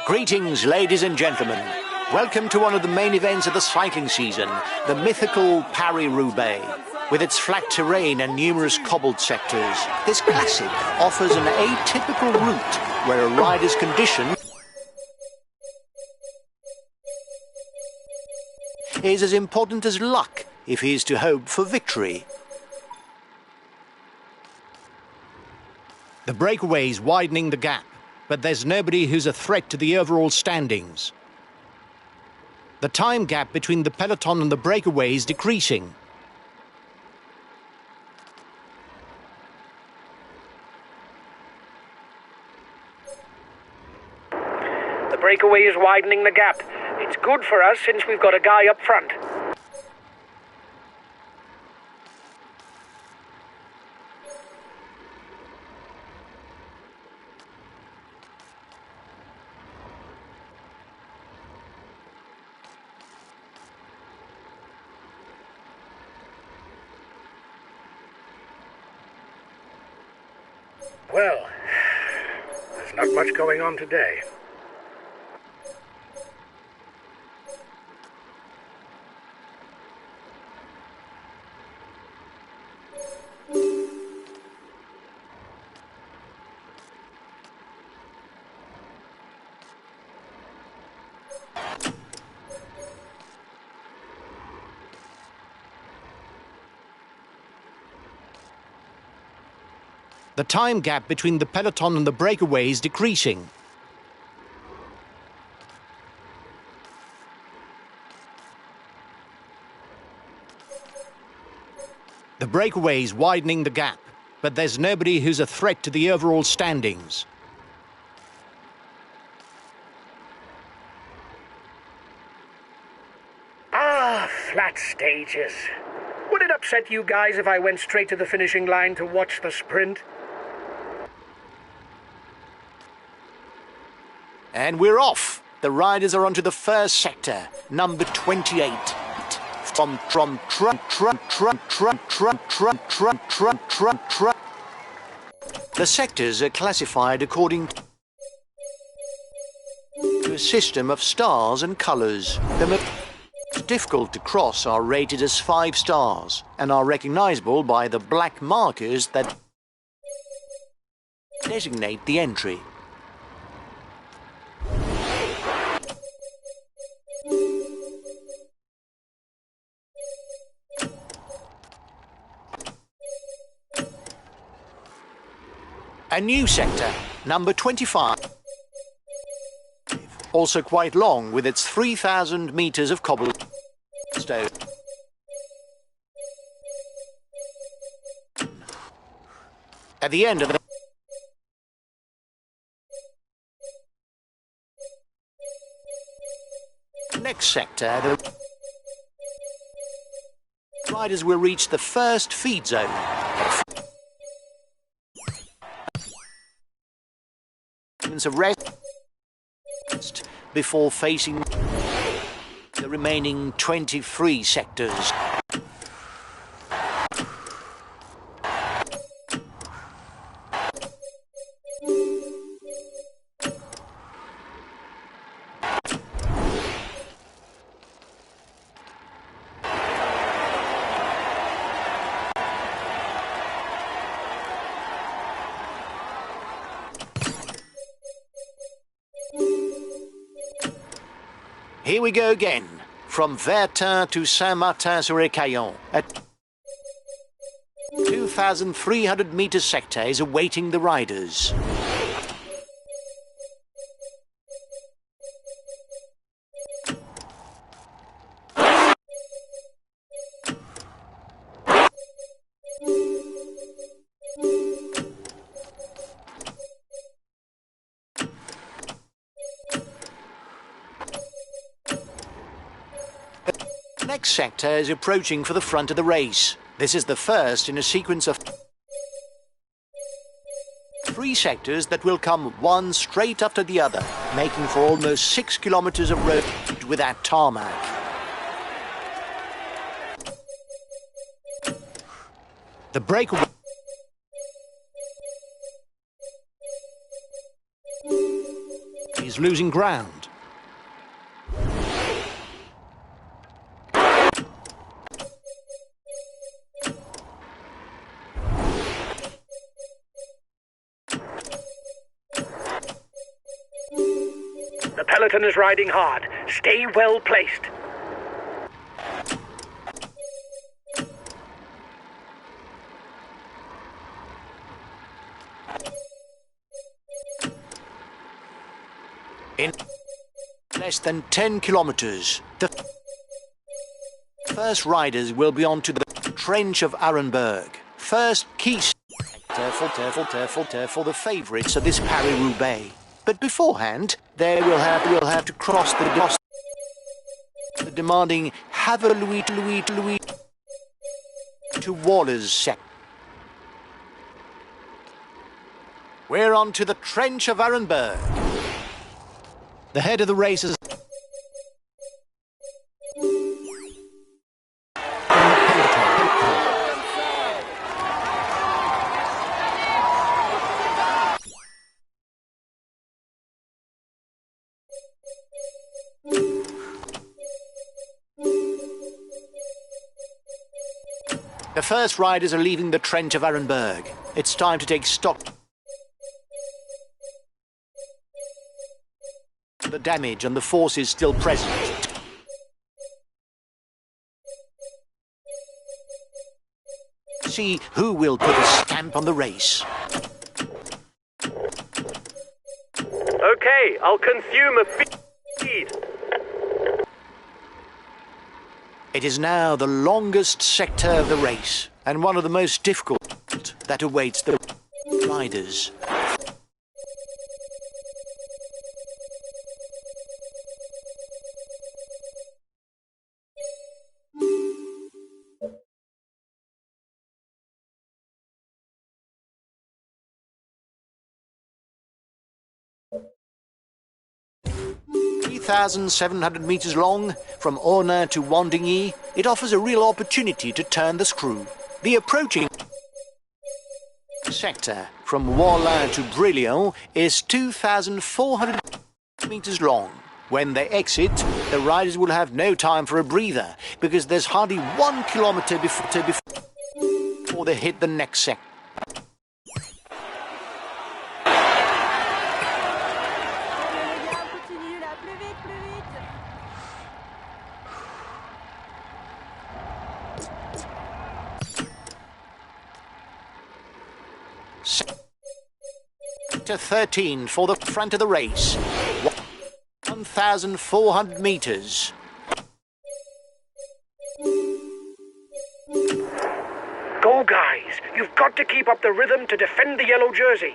Greetings, ladies and gentlemen. Welcome to one of the main events of the cycling season, the mythical Paris-Roubaix. With its flat terrain and numerous cobbled sectors, this classic offers an atypical route where a rider's condition is as important as luck if he is to hope for victory. The breakaway is widening the gap, but there's nobody who's a threat to the overall standings. The time gap between the peloton and the breakaway is decreasing. The breakaway is widening the gap. It's good for us since we've got a guy up front. Well, there's not much going on today. The time gap between the peloton and the breakaway is decreasing. The breakaway is widening the gap, but there's nobody who's a threat to the overall standings. Ah, flat stages. Would it upset you guys if I went straight to the finishing line to watch the sprint? And we're off. The riders are onto the first sector, number 28. The sectors are classified according to a system of stars and colours. The most difficult to cross are rated as 5 stars and are recognisable by the black markers that designate the entry. A new sector, number 25. Also quite long, with its 3,000 metres of cobblestone. At the end of the next sector, the riders will reach the first feed zone. Of rest before facing the remaining 23 sectors. Here we go again, from Vertin to Saint-Martin-sur-Écaillon. A 2,300 metre sector is awaiting the riders. The next sector is approaching for the front of the race. This is the first in a sequence of 3 sectors that will come one straight after the other, making for almost 6 kilometers of road without tarmac. The breakaway is is losing ground. The peloton is riding hard. Stay well placed. In less than 10 kilometers, the first riders will be onto the trench of Arenberg. First key for the favourites of this Paris-Roubaix. But beforehand, they will have to cross the demanding Haveluit to Waller's sector. We're on to the trench of Arenberg. The head of the race is the first riders are leaving the trench of Arenberg. It's time to take stock of the damage and the forces still present. See who will put a stamp on the race. Okay, I'll consume a feed. It is now the longest sector of the race, and one of the most difficult that awaits the riders. .700 meters long, from Ornain to Wandigny, it offers a real opportunity to turn the screw. The approaching sector from Warlin to Brillion is 2,400 meters long. When they exit, the riders will have no time for a breather, because there's hardly 1 kilometer before they hit the next sector. Sector 13 for the front of the race. 1,400 meters. Go, guys! You've got to keep up the rhythm to defend the yellow jersey.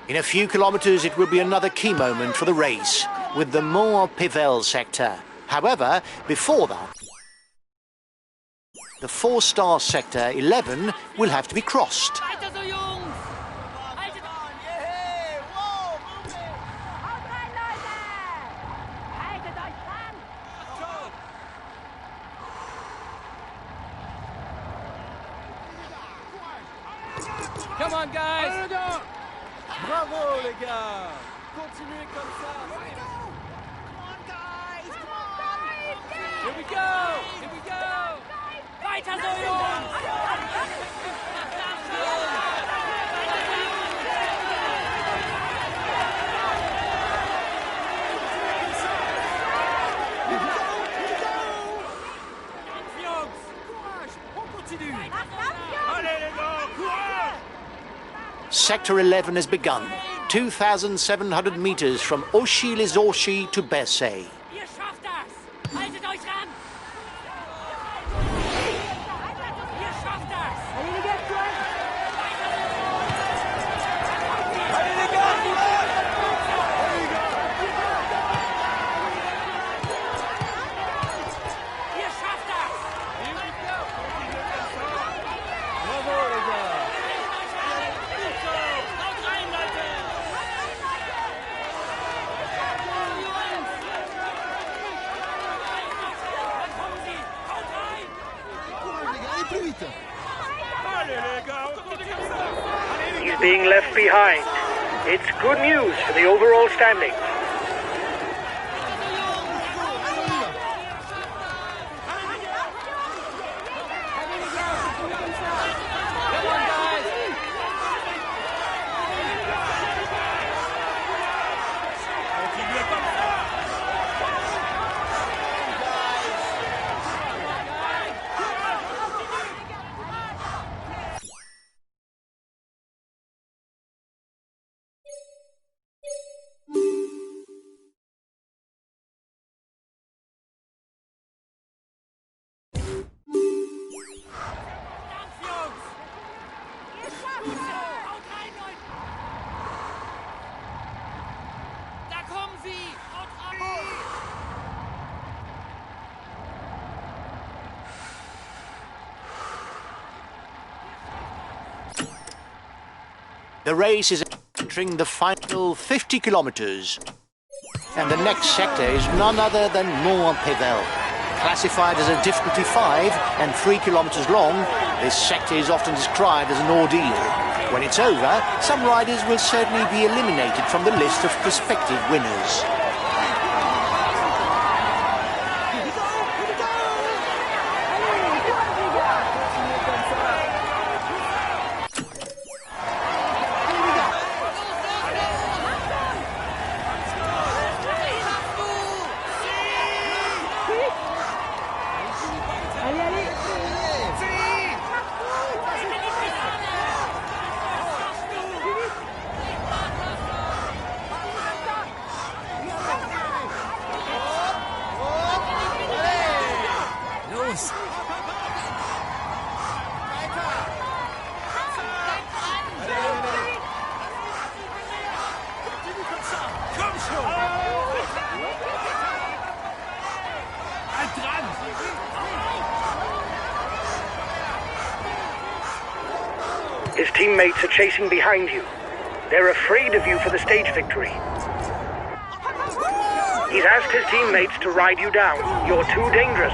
In a few kilometers, it will be another key moment for the race, with the Mont-Pivel sector. However, before that, the 4-star sector 11 will have to be crossed. Come on, guys! Bravo, les gars! Continuez comme ça! Come on, guys! Come on! Here we go! Here we go! Weiter so, Jungs! Sector 11 has begun, 2,700 meters from Auchy-les-Auchy to Bercy. Ihr schafft das! Haltet euch ran! Ihr schafft das! Allez les gars, Ihr schafft das! Bravo les gars! He's being left behind. It's good news for the overall standings. The race is entering the final 50 kilometers. And the next sector is none other than Poel. Classified as a difficulty 5 and 3 kilometers long, this sector is often described as an ordeal. When it's over, some riders will certainly be eliminated from the list of prospective winners. His teammates are chasing behind you. They're afraid of you for the stage victory. He's asked his teammates to ride you down. You're too dangerous.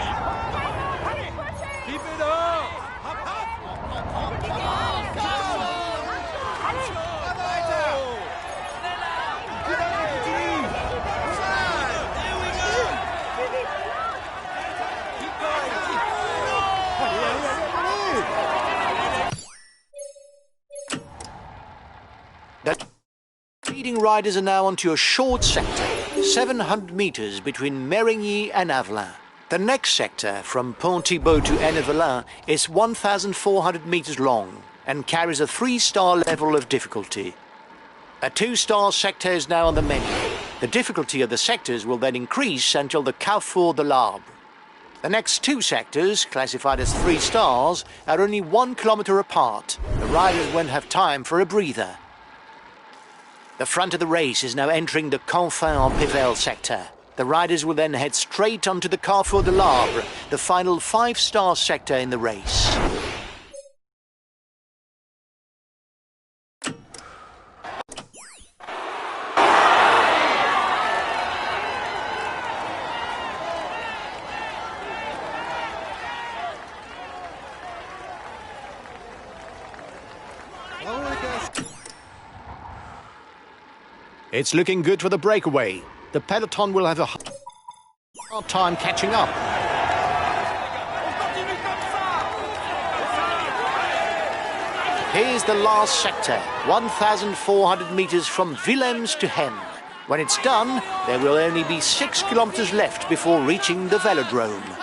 Keep it up! The leading riders are now onto a short sector, 700 meters between Mérigny and Avelin. The next sector, from Pont-Thibault to Ennevelin, is 1,400 meters long and carries a 3-star level of difficulty. A 2-star sector is now on the menu. The difficulty of the sectors will then increase until the Carrefour de l'Arbre. The next 2 sectors, classified as 3 stars, are only 1 kilometer apart. The riders won't have time for a breather. The front of the race is now entering the Confins-en-Pévèle sector. The riders will then head straight onto the Carrefour de l'Arbre, the final 5-star sector in the race. It's looking good for the breakaway. The peloton will have a hard time catching up. Here's the last sector, 1,400 meters from Willems to Hem. When it's done, there will only be 6 kilometers left before reaching the velodrome.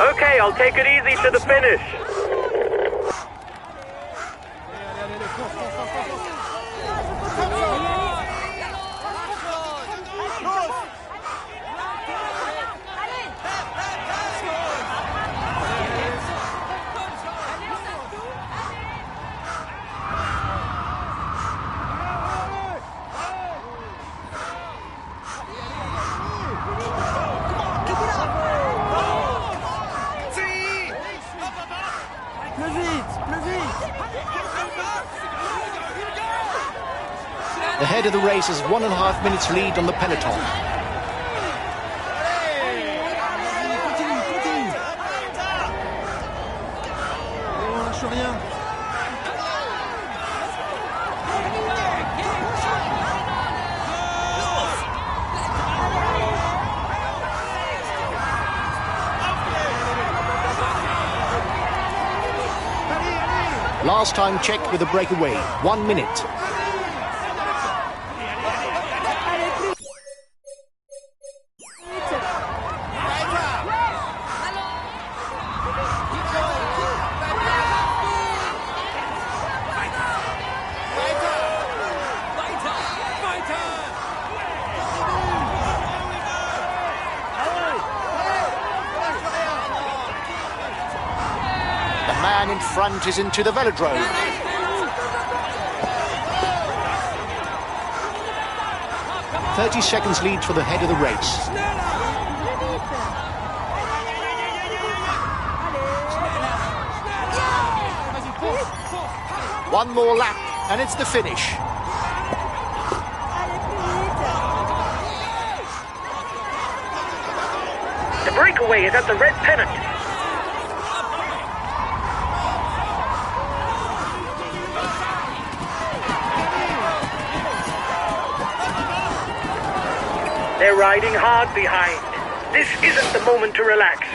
Okay, I'll take it easy to the finish. head of the race has 1.5 minutes lead on the peloton. Last time checked with a breakaway, 1 minute. The man in front is into the velodrome. "30 seconds lead for the head of the race. One more lap and it's the finish. The breakaway is at the red pennant. They're riding hard behind. This isn't the moment to relax.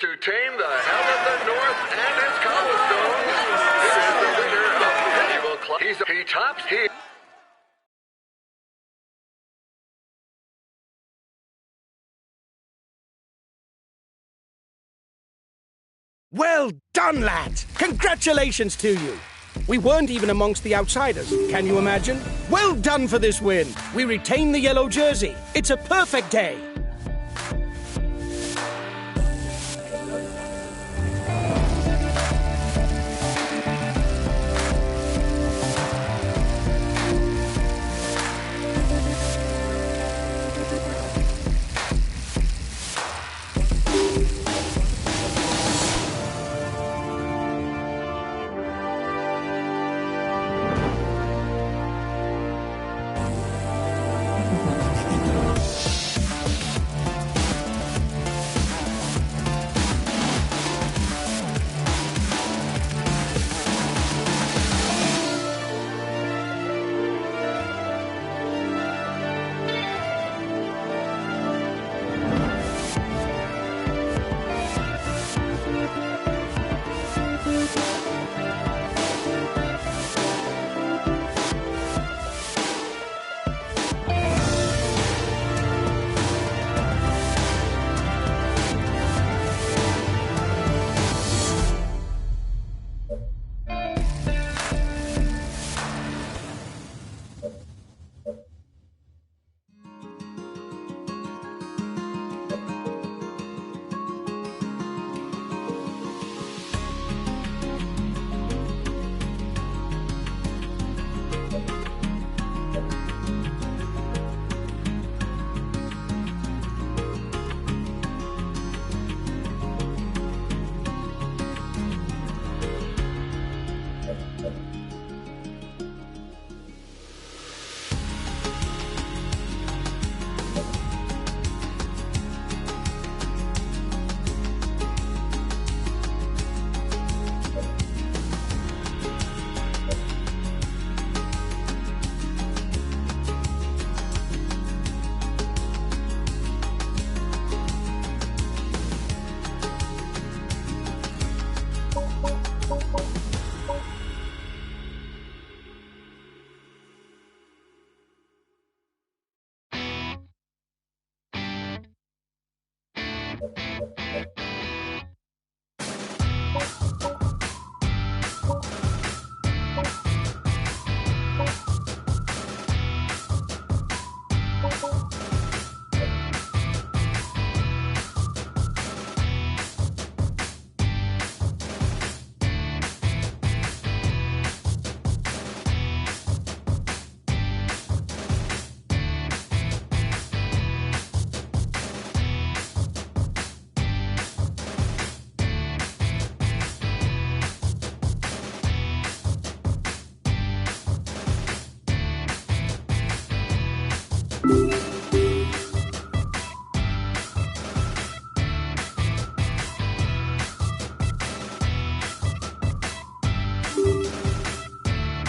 To tame the hell of the North and its cobblestones, it is the winner of the annual club. He tops here. Well done, lads! Congratulations to you! We weren't even amongst the outsiders, can you imagine? Well done for this win! We retain the yellow jersey. It's a perfect day!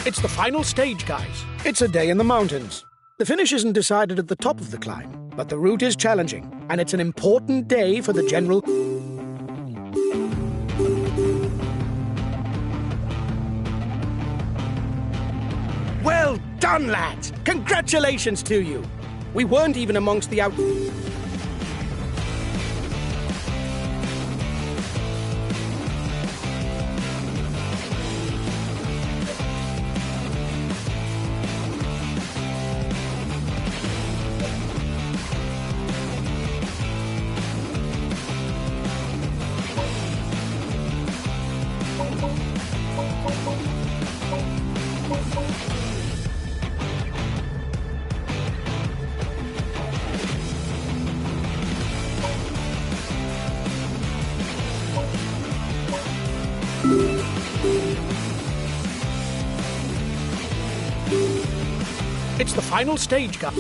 It's the final stage, guys. It's a day in the mountains. The finish isn't decided at the top of the climb, but the route is challenging, and it's an important day for the general... Well done, lads! Congratulations to you! We weren't even amongst the out... It's the final stage, guys.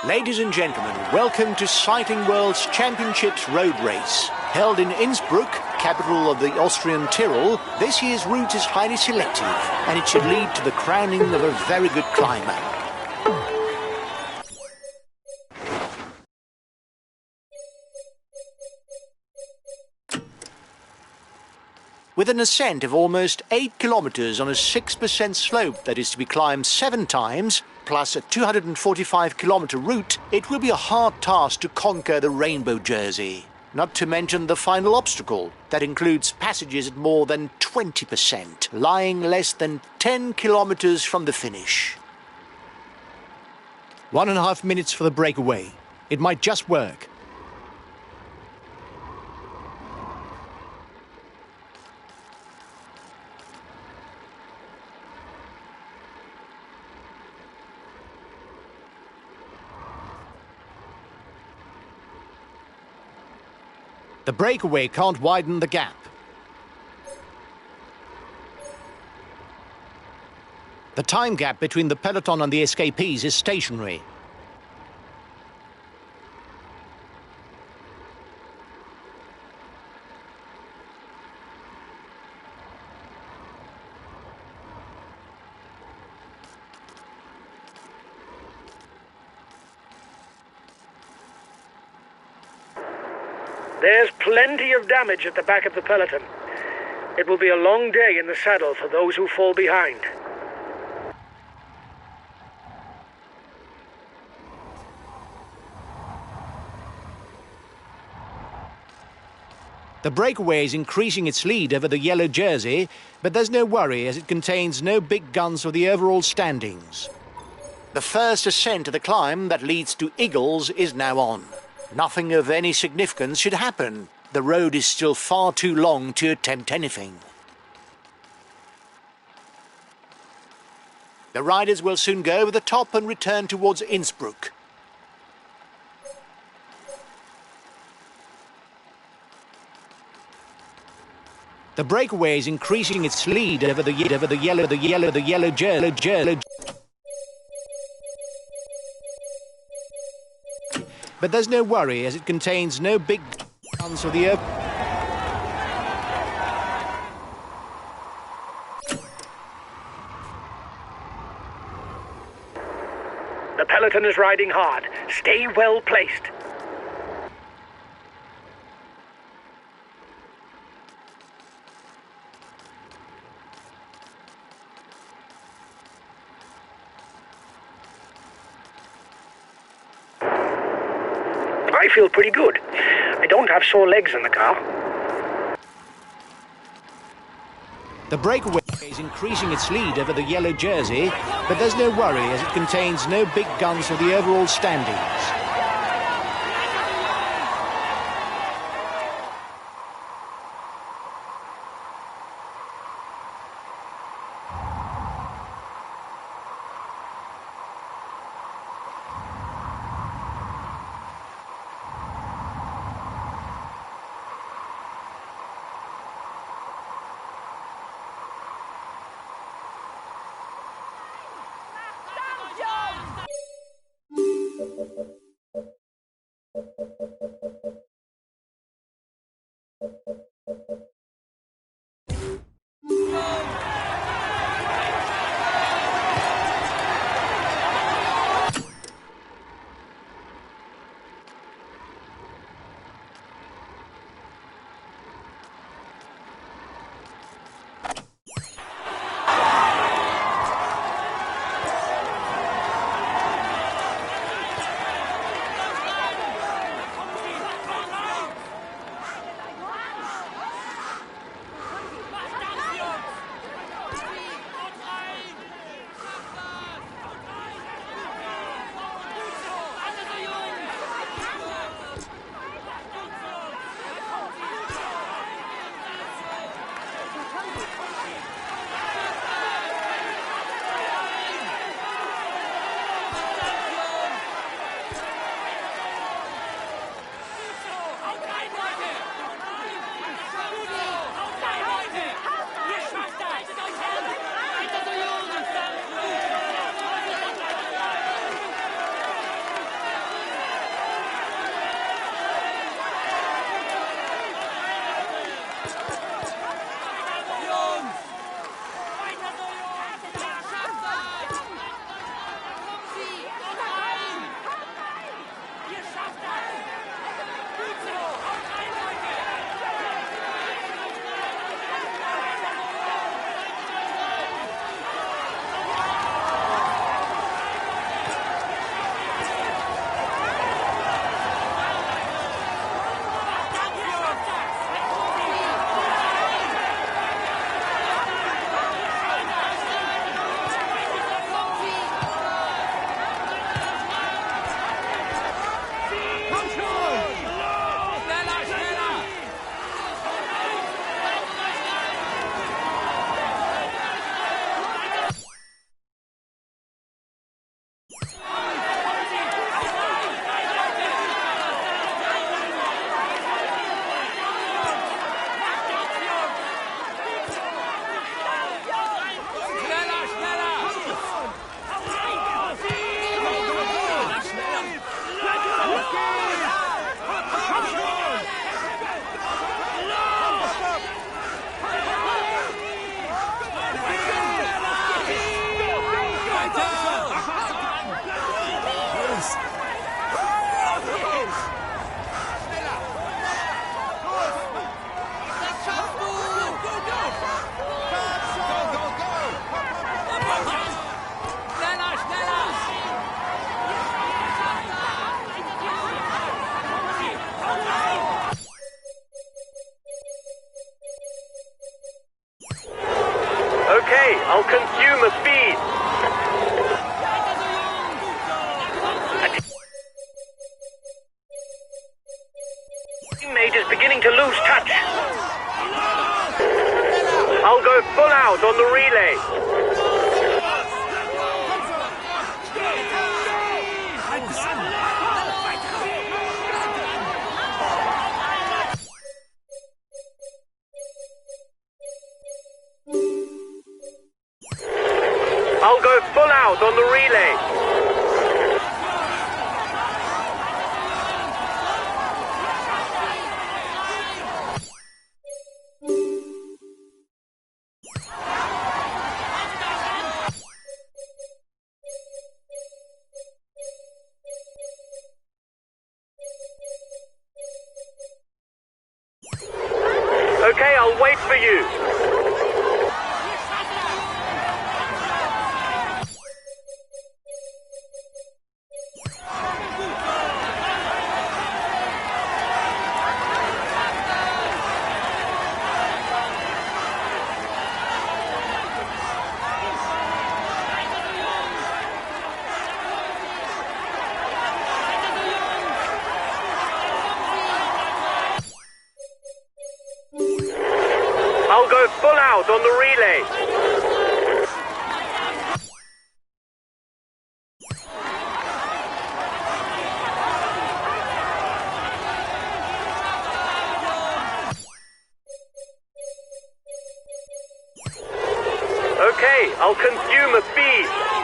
Ladies and gentlemen, welcome to Cycling World's Championships Road Race. Held in Innsbruck, capital of the Austrian Tyrol, this year's route is highly selective, and it should lead to the crowning of a very good climber. With an ascent of almost 8 kilometers on a 6% slope that is to be climbed 7 times, plus a 245-kilometer route, it will be a hard task to conquer the rainbow jersey. Not to mention the final obstacle, that includes passages at more than 20%, lying less than 10 kilometers from the finish. 1.5 minutes for the breakaway. It might just work. The breakaway can't widen the gap. The time gap between the peloton and the escapees is stationary. There's plenty of damage at the back of the peloton. It will be a long day in the saddle for those who fall behind. The breakaway is increasing its lead over the yellow jersey, but there's no worry as it contains no big guns for the overall standings. The first ascent of the climb that leads to Eagles is now on. Nothing of any significance should happen. The road is still far too long to attempt anything. The riders will soon go over the top and return towards Innsbruck. The breakaway is increasing its lead over the yellow jersey. But there's no worry as it contains no big guns for the The peloton is riding hard. Stay well placed. feel pretty good. I don't have sore legs in the car. The breakaway is increasing its lead over the yellow jersey, but there's no worry as it contains no big guns for the overall standings. Okay, I'll consume a speed. A teammate is beginning to lose touch. I'll go full out on the relay. I'll go full out on the relay. Okay, I'll wait for you. go full out on the relay. Okay, I'll consume a feed.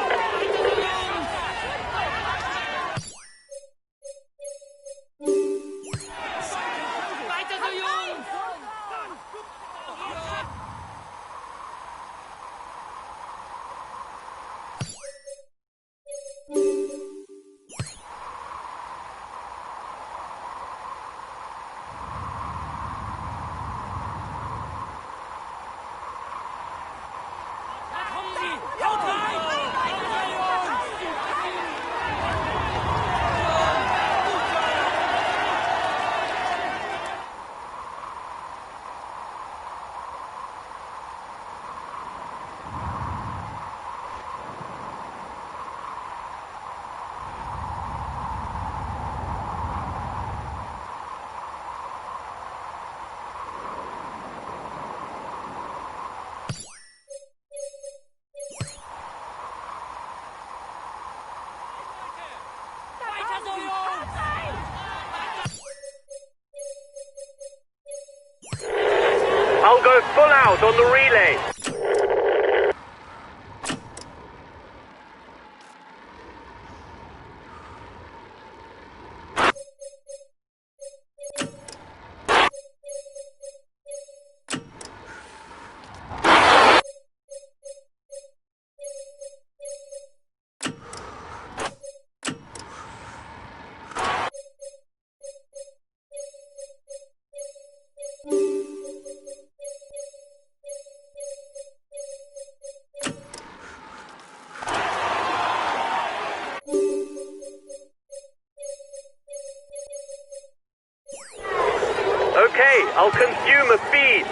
I'll go full out on the relay. Okay, I'll consume a feed.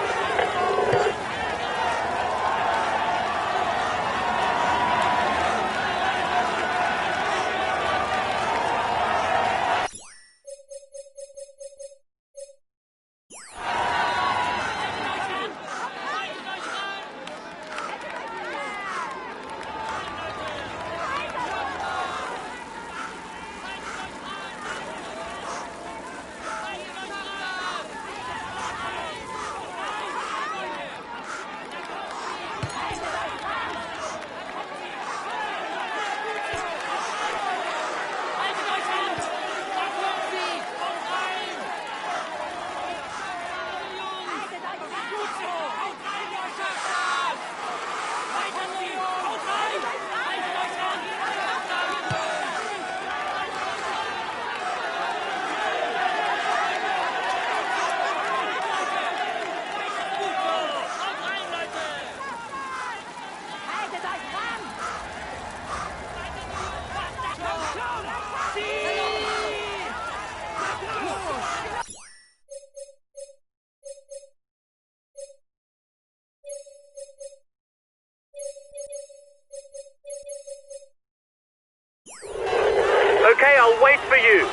Okay, I'll wait for you.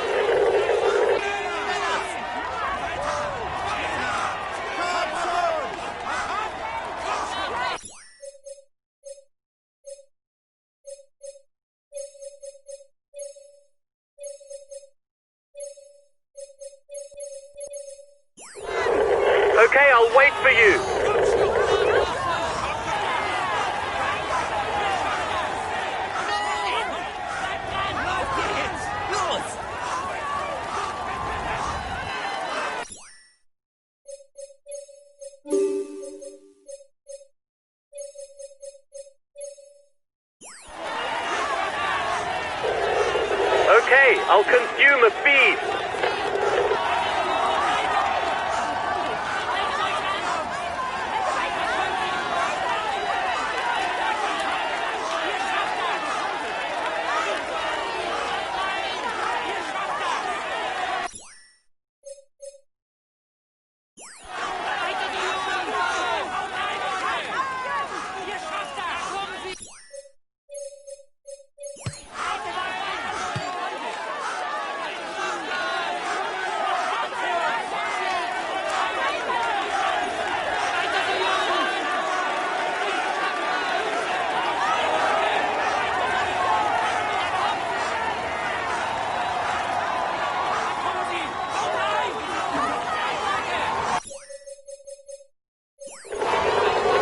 Okay, I'll wait for you. Okay, I'll consume a feed.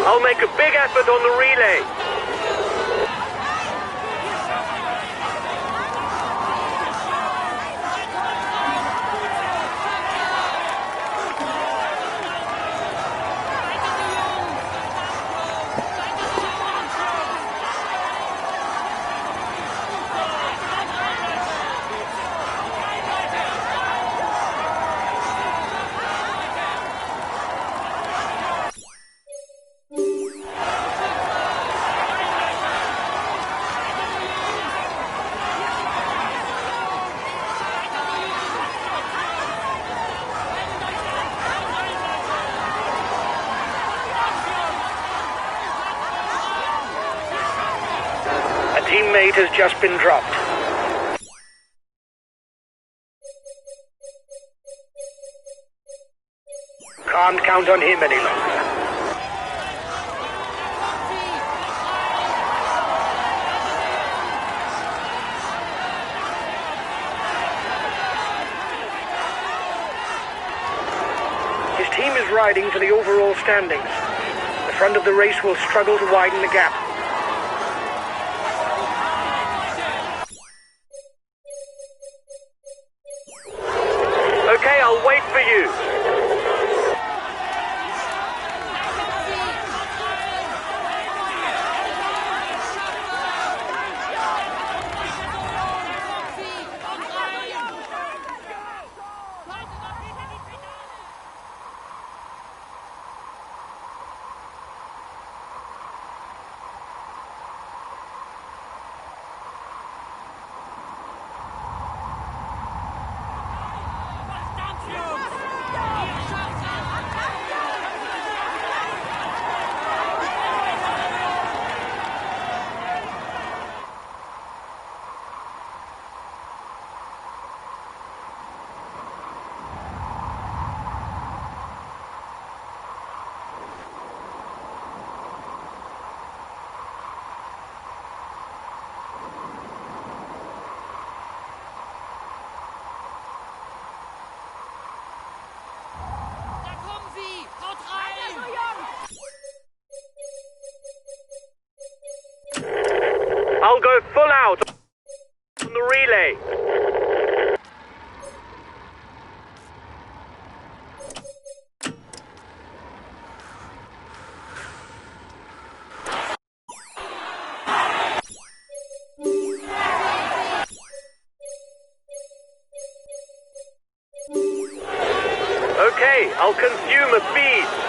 I'll make a big effort on the relay. Teammate has just been dropped. Can't count on him any longer. His team is riding for the overall standings. The front of the race will struggle to widen the gap. Okay, I'll wait for you. I'll go full out on the relay. Okay, I'll consume a feed.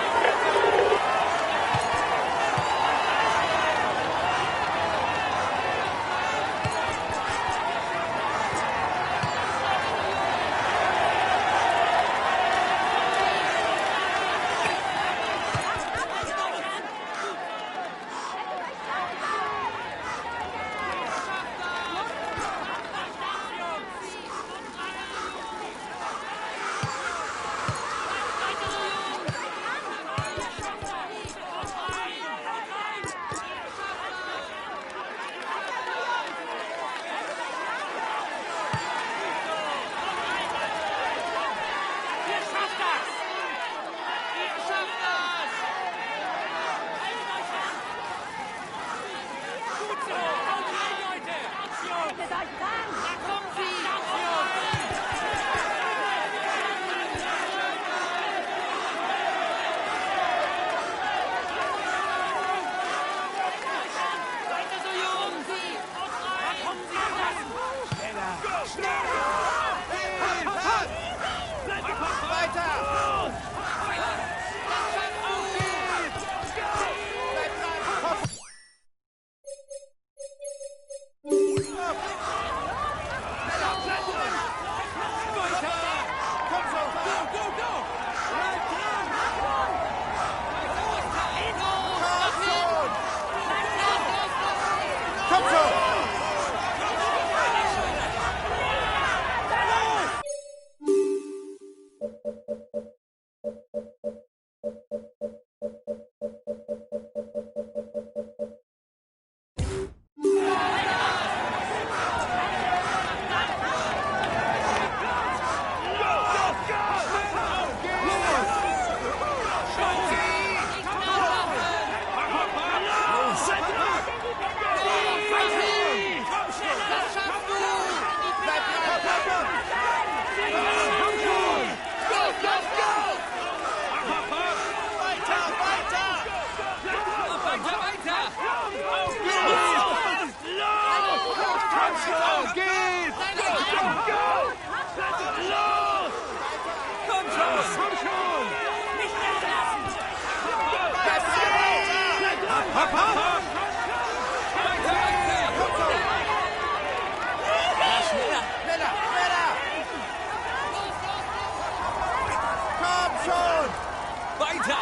Weiter!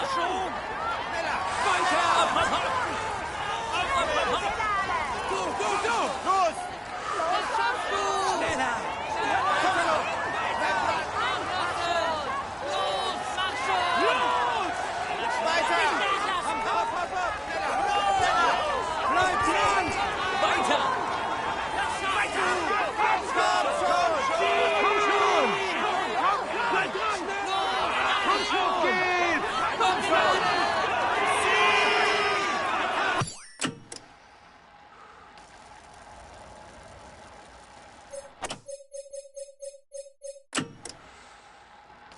Weiter! Los! Das schaffst du! Schneller! Los, mach schon! Los! Weiter! Bleib dran! Weiter! Komm schon! Bleib dran! Komm schon! Komm schon!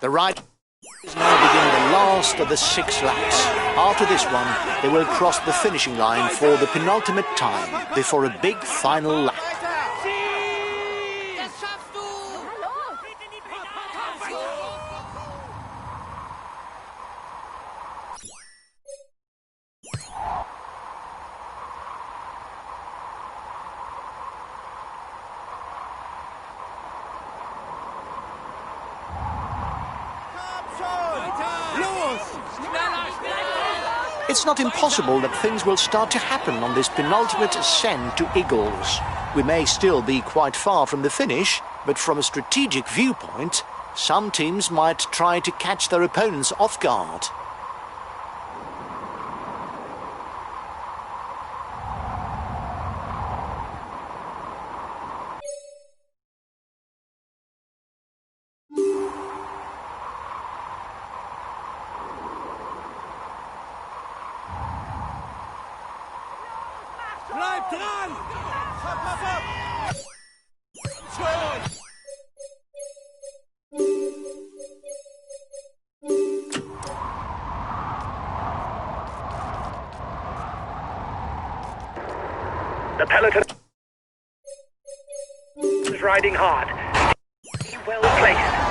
The ride is now beginning the last of the 6 laps. After this one, they will cross the finishing line for the penultimate time before a big final lap. Das schaffst du! Los! Schneller, schneller! It's not impossible that things will start to happen on this penultimate ascent to Eagles. We may still be quite far from the finish, but from a strategic viewpoint, some teams might try to catch their opponents off guard. Bleib dran! Hopp! Schon! The peloton is riding hard. Well placed.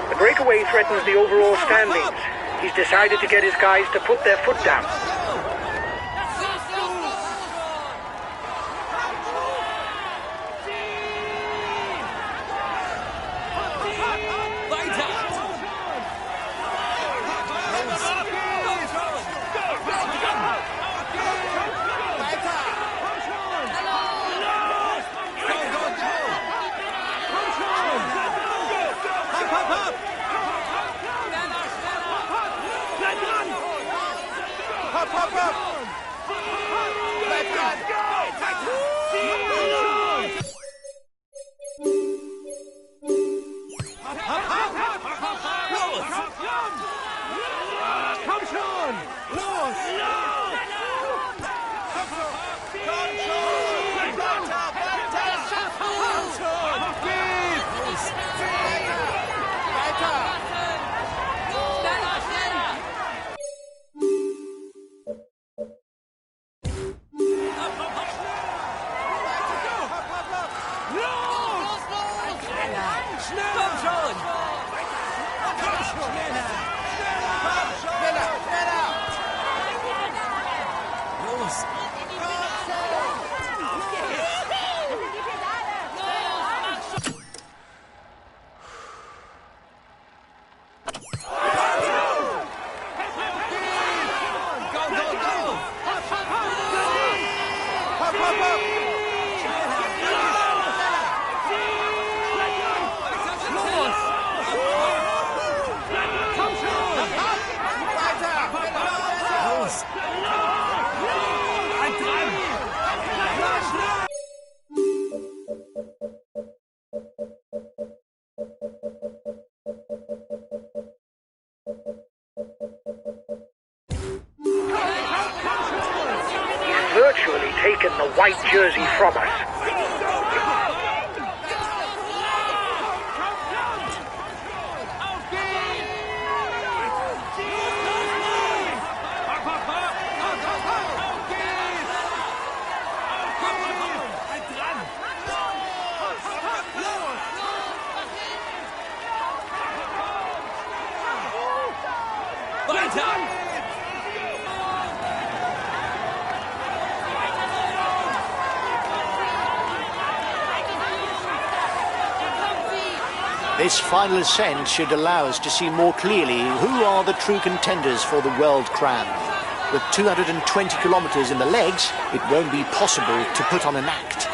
The breakaway threatens the overall standings. He's decided to get his guys to put their foot down. Virtually taken the white jersey from us. This final ascent should allow us to see more clearly who are the true contenders for the world crown. With 220 kilometres in the legs, it won't be possible to put on an act.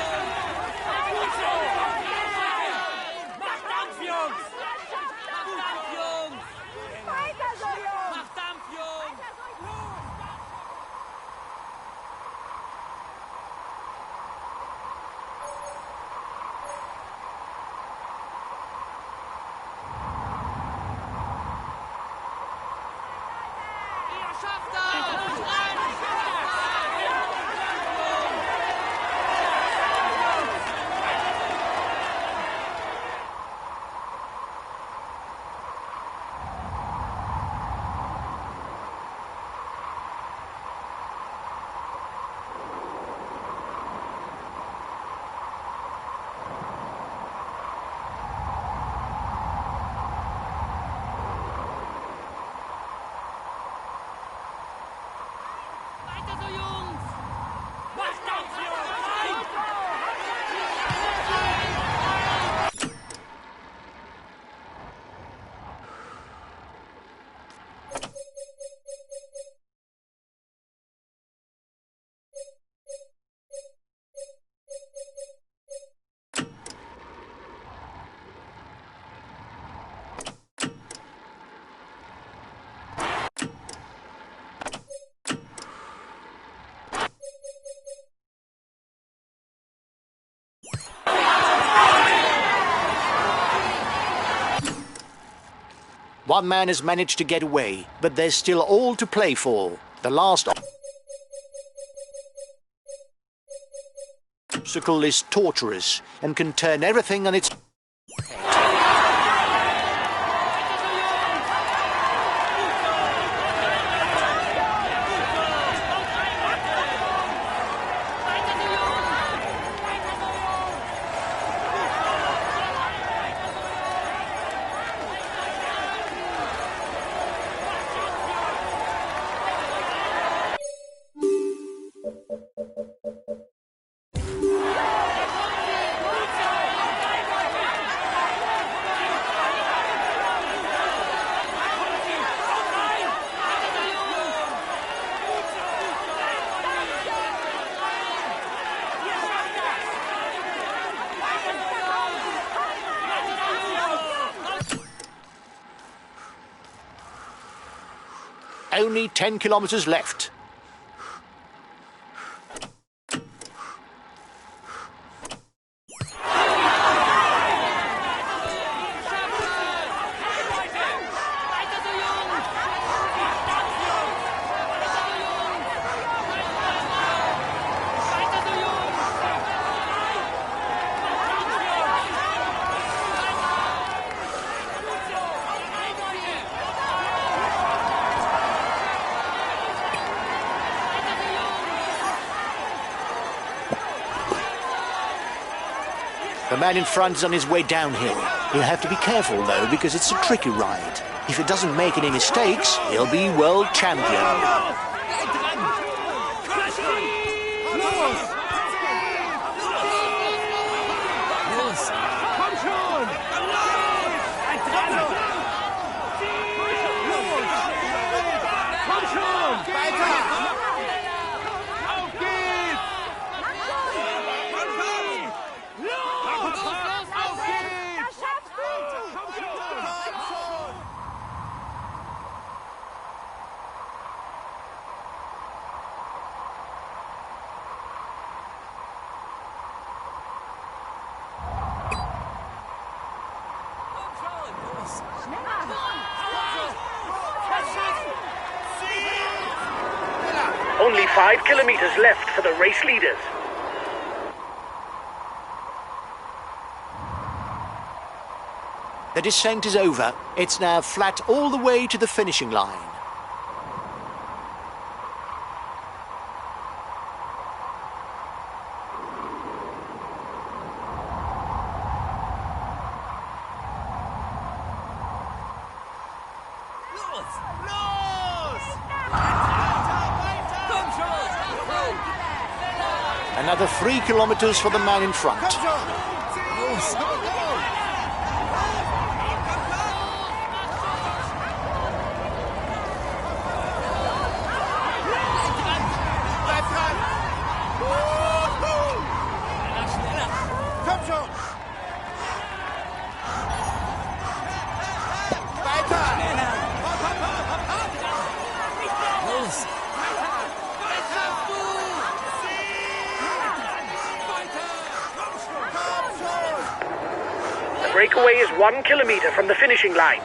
One man has managed to get away, but there's still all to play for. The last obstacle is torturous and can turn everything on its head. Only 10 kilometres left. The man in front is on his way downhill. He'll have to be careful, though, because it's a tricky ride. If he doesn't make any mistakes, he'll be world champion. Komm schon! Komm schon! Weiter! Auf geht's! Los! Auf geht's! Das schaffst du! Komm schon! Only 5 kilometers left for the race leaders. The descent is over. It's now flat all the way to the finishing line. Another 3 kilometers for the man in front. The breakaway is 1 kilometer from the finishing line.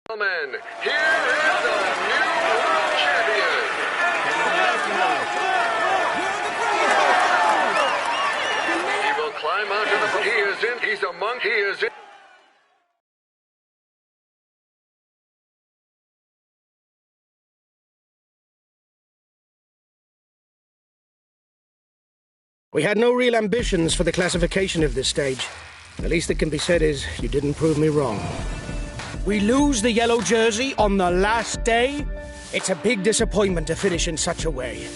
Gentlemen, here is the new world champion. He will climb onto the... He is in. He's among... He is in. We had no real ambitions for the classification of this stage. The least that can be said is you didn't prove me wrong. We lose the yellow jersey on the last day? It's a big disappointment to finish in such a way.